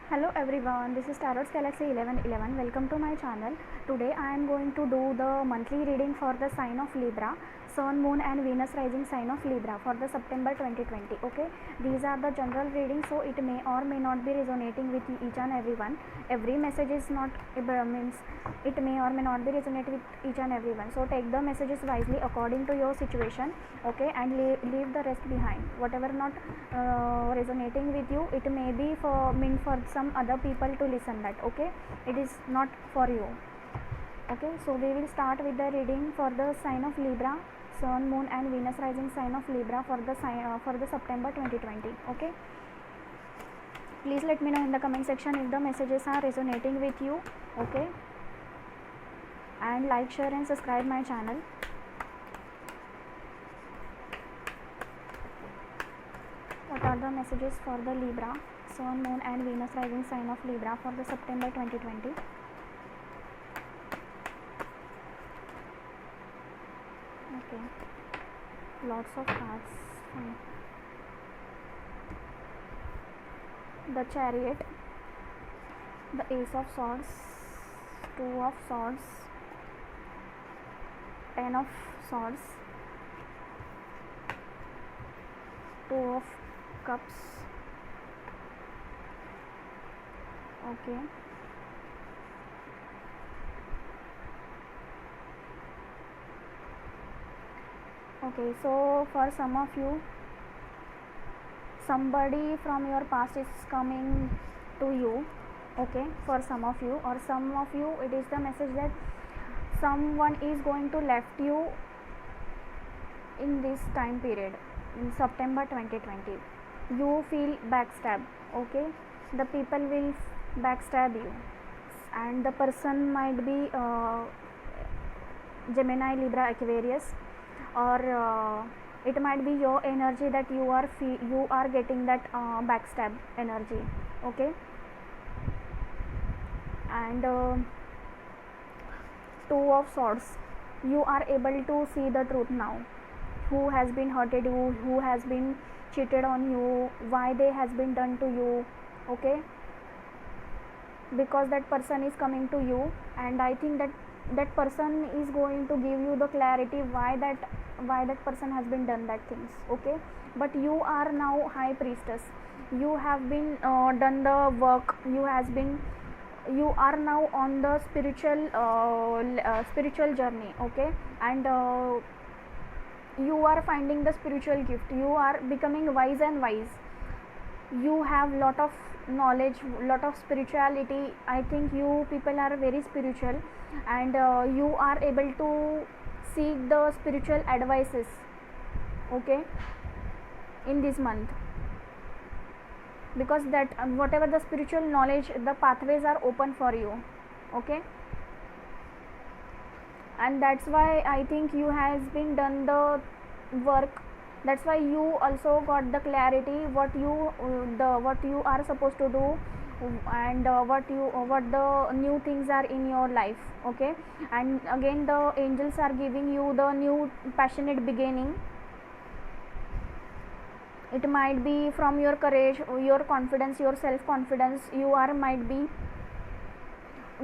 Hello everyone, this is Tarot's Galaxy 1111. Welcome to my channel. Today I am going to do the monthly reading for the sign of Libra, Sun, Moon and Venus rising sign of Libra for the September 2020. Okay, these are the general readings, so it may or may not be resonating with each and everyone. Every message is not means it may or may not be resonate with each and everyone. So take the messages wisely according to your situation. Okay, and leave the rest behind. Whatever not resonating with you, it may be for meant for some other people to listen that. Okay, it is not for you. Okay, so we will start with the reading for the sign of Libra, Sun, Moon and Venus rising sign of Libra for the September 2020. Okay, please let me know in the comment section if the messages are resonating with you. Okay, and like, share and subscribe my channel. What are the messages for the Libra, Sun, Moon and Venus rising sign of Libra for the September 2020? Okay, lots of cards. The Chariot, the Ace of Swords, Two of Swords, Ten of Swords, Two of Cups. Okay, okay, so for some of you, somebody from your past is coming to you. Okay, for some of you, or some of you, it is the message that someone is going to left you in this time period in September 2020. You feel backstab. Okay, the people will backstab you, and the person might be Gemini, Libra, Aquarius, or it might be your energy that you are getting that backstab energy. Okay, and Two of Swords, you are able to see the truth now. Who has been hurted you, who has been cheated on you, why they has been done to you. Okay, because that person is coming to you, and I think that person is going to give you the clarity why that person has been done that things. Okay, but you are now High Priestess. You have been done the work. You are now on the spiritual journey. Okay, and you are finding the spiritual gift. You are becoming wise and wise. You have lot of knowledge, lot of spirituality. I think you people are very spiritual, and you are able to seek the spiritual advices. Okay, in this month, because that whatever the spiritual knowledge, the pathways are open for you. Okay, and that's why I think you has been done the work. That's why you also got the clarity what you are supposed to do, and what the new things are in your life. Okay, and again the angels are giving you the new passionate beginning. It might be from your courage, your confidence, your self confidence. You are might be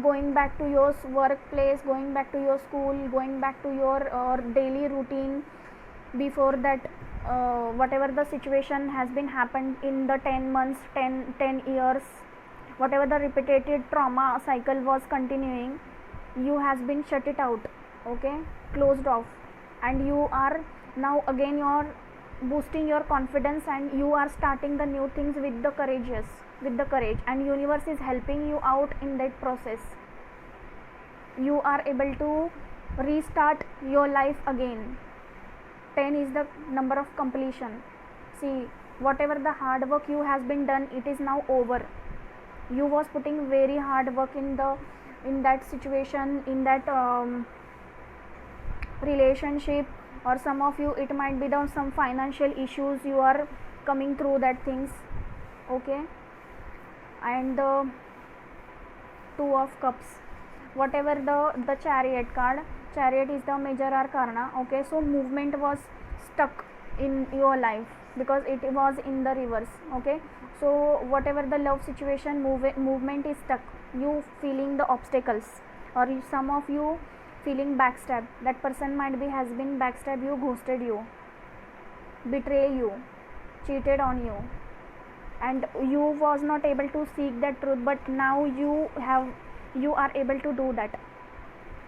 going back to your workplace, going back to your school, going back to your daily routine. Before that, whatever the situation has been happened in the 10 months, 10 years, whatever the repeated trauma cycle was continuing, you has been shut it out. Okay, closed off, and you are now again you are boosting your confidence, and you are starting the new things with the courage, and universe is helping you out in that process. You are able to restart your life again. 10 is the number of completion. See, whatever the hard work you has been done, it is now over. You was putting very hard work in that situation, in that relationship, or some of you it might be down some financial issues you are coming through that things. Okay, and the Two of Cups, whatever the Chariot card. Chariot is the major arcana. Okay, so movement was stuck in your life. because it was in the reverse. Okay, so whatever the love situation movement is stuck, you feeling the obstacles, or some of you feeling backstab. That person might be has been backstab you, ghosted you, betray you, cheated on you, and you was not able to seek that truth, but now you are able to do that.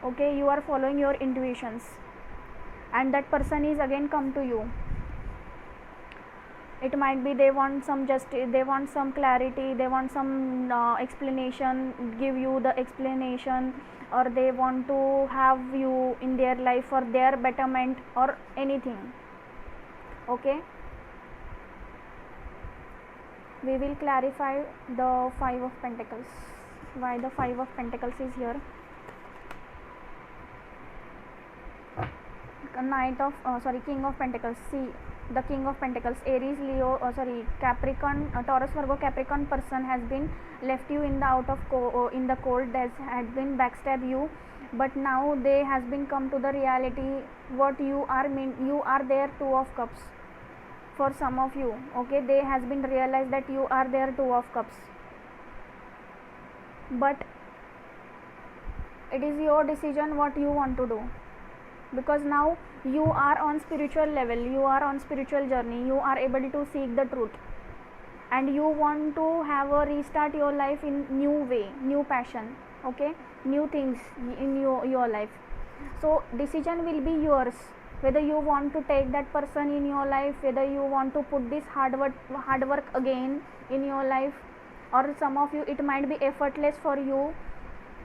Okay, you are following your intuitions, and that person is again come to you. It might be they want some justice, they want some clarity, they want some explanation, give you the explanation, or they want to have you in their life for their betterment or anything. Okay, we will clarify the 5 of Pentacles. Why the 5 of Pentacles is here? Knight of King of Pentacles. See, the King of Pentacles, Aries, Leo, Capricorn, Taurus, Virgo, Capricorn person has been left you in the in the cold, had been backstab you, but now they has been come to the reality what you are you are their 2 of Cups. For some of you, okay, they has been realized that you are their 2 of Cups, but it is your decision what you want to do, because now you are on spiritual level, you are on spiritual journey, you are able to seek the truth, and you want to have a restart your life in new way, new passion, okay, new things in your life. So decision will be yours, whether you want to take that person in your life, whether you want to put this hard work again in your life, or some of you it might be effortless for you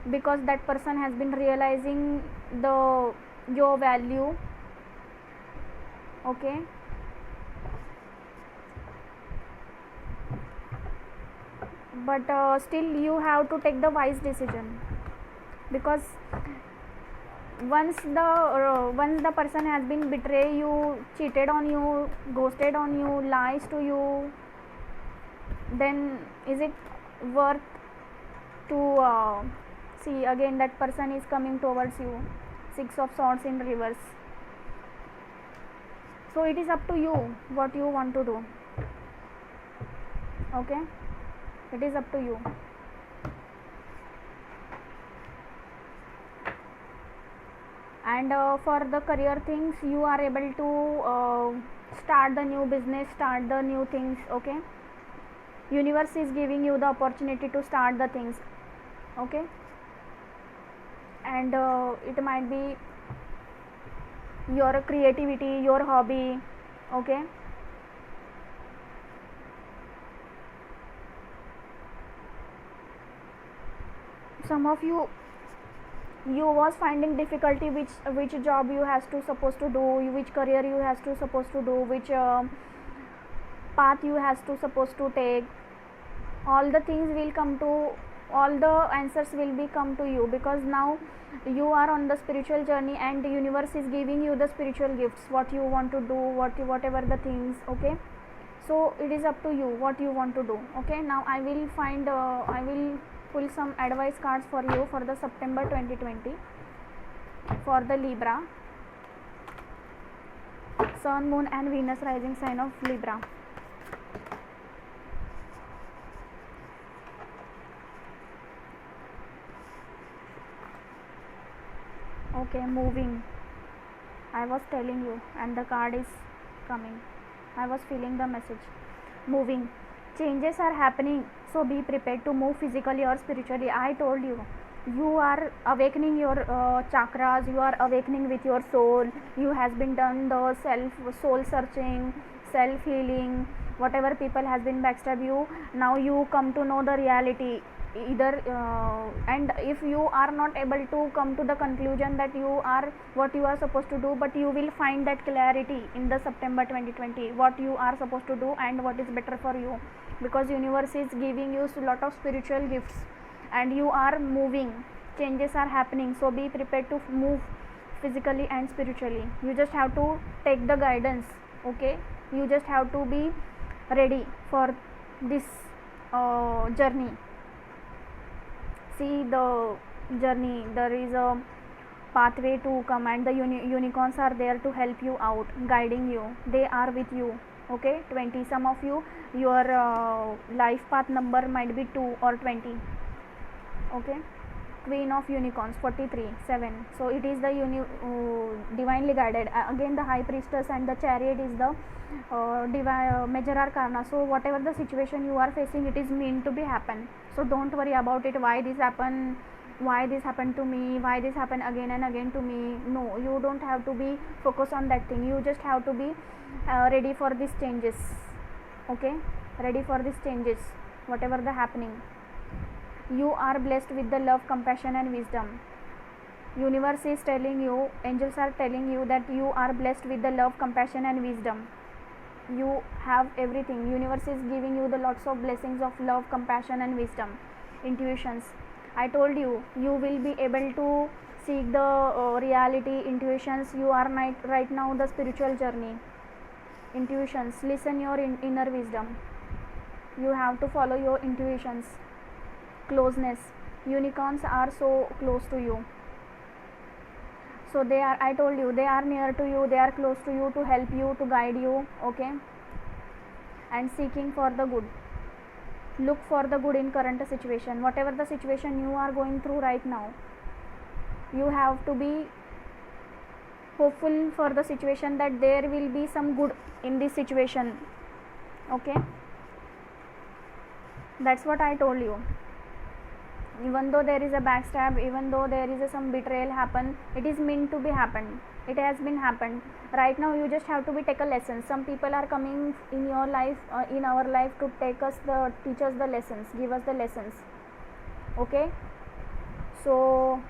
because that person has been realizing your value. Okay, but still you have to take the wise decision, because once the person has been betray you, cheated on you, ghosted on you, lies to you, then is it worth to see again that person is coming towards you? 6 of Swords in reverse. So it is up to you what you want to do. Okay, it is up to you. And for the career things, you are able to start the new business, start the new things. Okay, universe is giving you the opportunity to start the things. Okay, and it might be your creativity, your hobby. Okay, some of you was finding difficulty which job you has to supposed to do, which career you has to supposed to do, which path you has to supposed to take. All the things will come to, all the answers will be come to you, because now you are on the spiritual journey and the universe is giving you the spiritual gifts, what you want to do, whatever the things. Okay, so it is up to you what you want to do. Okay, now I will pull some advice cards for you for the September 2020 for the Libra, Sun, Moon and Venus rising sign of Libra. Okay, moving. I was telling you, and the card is coming. I was feeling the message. Moving. Changes are happening, so be prepared to move physically or spiritually. I told you, you are awakening your chakras, you are awakening with your soul. You has been done the soul searching, self healing, whatever people has been backstab you. Now you come to know the reality. Either and if you are not able to come to the conclusion that you are what you are supposed to do, but you will find that clarity in the September 2020 what you are supposed to do and what is better for you, because universe is giving you a lot of spiritual gifts and you are moving. Changes are happening, so be prepared to move physically and spiritually. You just have to take the guidance. Okay, you just have to be ready for this journey. See the journey, there is a pathway to come, and the unicorns are there to help you out, guiding you. They are with you. Okay, 20. Some of you, your life path number might be 2 or 20. Okay, Queen of Unicorns, 43, 7. So it is the divinely guided. Again, the High Priestess and the Chariot is the Major Arcana. So whatever the situation you are facing, it is meant to be happen. So don't worry about it. Why this happened? Why this happened to me? Why this happened again and again to me? No, you don't have to be focused on that thing. You just have to be ready for these changes. Okay, ready for these changes. Whatever the happening, you are blessed with the love, compassion and wisdom. Universe is telling you, angels are telling you that you are blessed with the love, compassion and wisdom. You have everything. Universe is giving you the lots of blessings of love, compassion and wisdom. Intuitions, I told you, you will be able to seek the reality. Intuitions, you are right now the spiritual journey. Intuitions, listen your inner wisdom. You have to follow your intuitions. Closeness, unicorns are so close to you. So they are, I told you, they are near to you, they are close to you to help you, to guide you. Okay, and seeking for the good. Look for the good in current situation. Whatever the situation you are going through right now, you have to be hopeful for the situation that there will be some good in this situation. Okay, that's what I told you. Even though there is a backstab, even though there is some betrayal happen, it is meant to be happened. It has been happened. Right now you just have to be take a lesson. Some people are coming in your life, in our life, to teach us the lessons, give us the lessons. Okay, so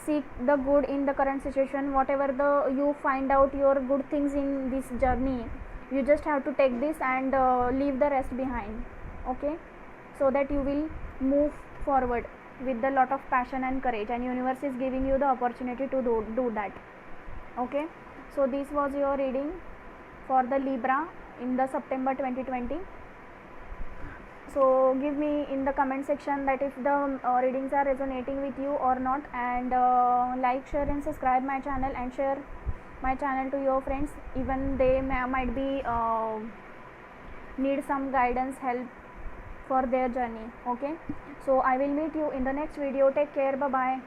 seek the good in the current situation. Whatever the you find out your good things in this journey, you just have to take this and leave the rest behind. Okay, so that you will move forward with a lot of passion and courage, and universe is giving you the opportunity to do that. Okay, so this was your reading for the Libra in the September 2020. So give me in the comment section that if the readings are resonating with you or not, and like, share and subscribe my channel, and share my channel to your friends. Even they might be need some guidance, help for their journey. Okay, so I will meet you in the next video. Take care. Bye bye.